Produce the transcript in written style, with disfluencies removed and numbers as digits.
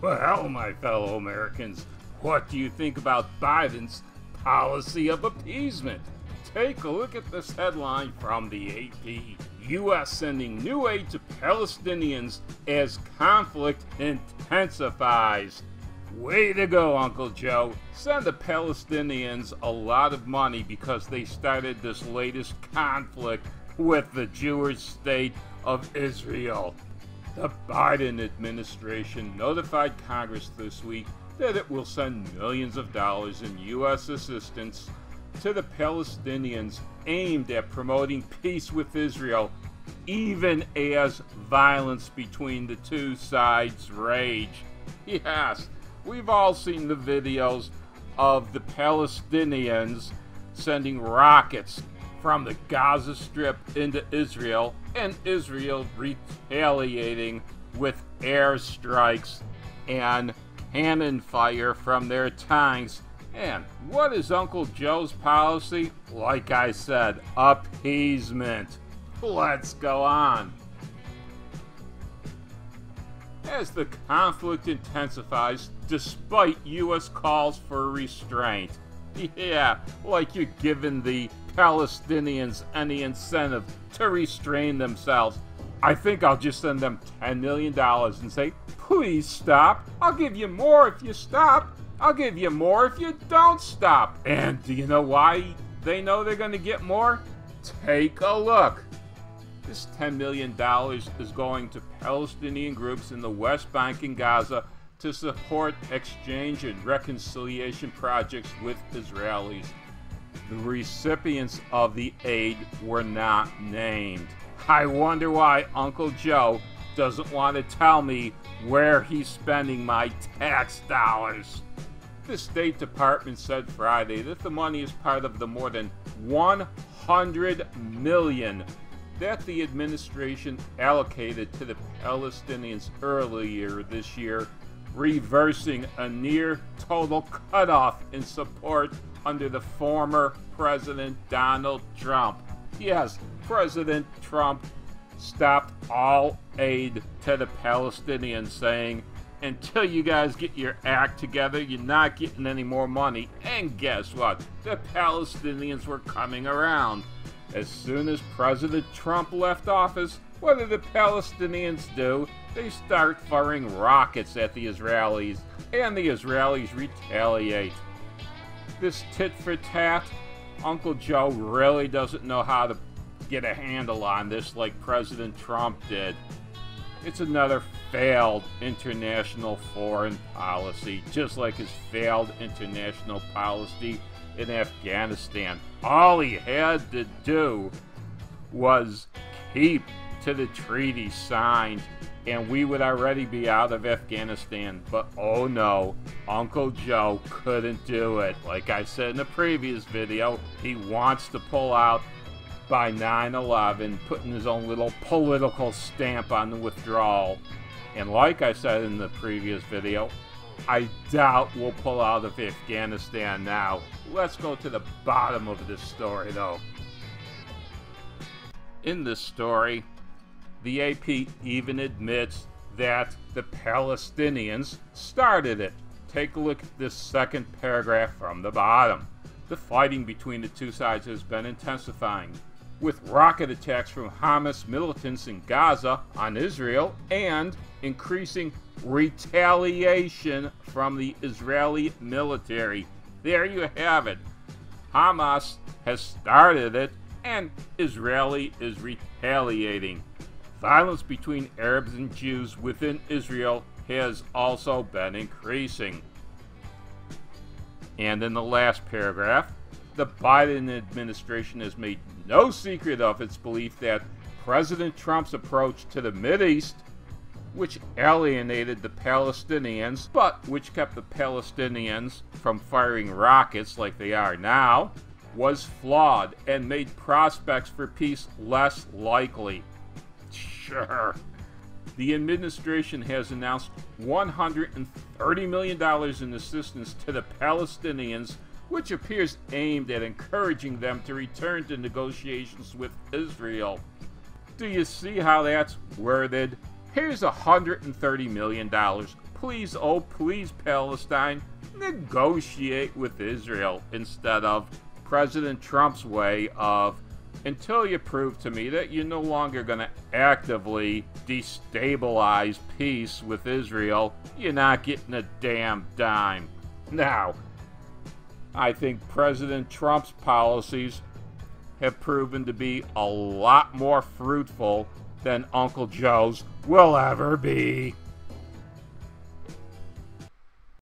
Well, my fellow Americans, what do you think about Biden's policy of appeasement? Take a look at this headline from the AP. U.S. sending new aid to Palestinians as conflict intensifies. Way to go, Uncle Joe. Send the Palestinians a lot of money because they started this latest conflict with the Jewish state of Israel. The Biden administration notified Congress this week that it will send millions of dollars in U.S. assistance to the Palestinians aimed at promoting peace with Israel, even as violence between the two sides rage. Yes, we've all seen the videos of the Palestinians sending rockets from the Gaza Strip into Israel, and Israel retaliating with airstrikes and cannon fire from their tanks. And what is Uncle Joe's policy? Like I said, appeasement. Let's go on. As the conflict intensifies, despite U.S. calls for restraint. Yeah, like you're giving the Palestinians any incentive to restrain themselves. I think I'll just send them $10 million and say, please stop. I'll give you more if you stop. I'll give you more if you don't stop. And do you know why they know they're going to get more? Take a look. This $10 million is going to Palestinian groups in the West Bank and Gaza to support exchange and reconciliation projects with Israelis. The recipients of the aid were not named. I wonder why Uncle Joe doesn't want to tell me where he's spending my tax dollars. The State Department said Friday that the money is part of the more than $100 million that the administration allocated to the Palestinians earlier this year, reversing a near total cutoff in support under the former President Donald Trump. Yes, President Trump stopped all aid to the Palestinians, saying, until you guys get your act together, you're not getting any more money. And guess what? The Palestinians were coming around. As soon as President Trump left office, what did the Palestinians do? They start firing rockets at the Israelis, and the Israelis retaliate. This tit for tat, Uncle Joe really doesn't know how to get a handle on this like President Trump did. It's another failed international foreign policy, just like his failed international policy in Afghanistan. All he had to do was keep to the treaty signed, and we would already be out of Afghanistan. But oh no, Uncle Joe couldn't do it. Like I said in the previous video, he wants to pull out by 9/11, putting his own little political stamp on the withdrawal. And like I said in the previous video, I doubt we'll pull out of Afghanistan now. Let's go to the bottom of this story, though. In this story, the AP even admits that the Palestinians started it. Take a look at this second paragraph from the bottom. The fighting between the two sides has been intensifying, with rocket attacks from Hamas militants in Gaza on Israel and increasing retaliation from the Israeli military. There you have it. Hamas has started it, and Israeli is retaliating. Violence between Arabs and Jews within Israel has also been increasing. And in the last paragraph, the Biden administration has made no secret of its belief that President Trump's approach to the Mideast, which alienated the Palestinians, but which kept the Palestinians from firing rockets like they are now, was flawed and made prospects for peace less likely. Sure. The administration has announced $130 million in assistance to the Palestinians, which appears aimed at encouraging them to return to negotiations with Israel. Do you see how that's worded? Here's $130 million please, oh please, Palestine, negotiate with Israel instead of President Trump's way of, until you prove to me that you're no longer going to actively destabilize peace with Israel, you're not getting a damn dime. Now, I think President Trump's policies have proven to be a lot more fruitful than Uncle Joe's will ever be.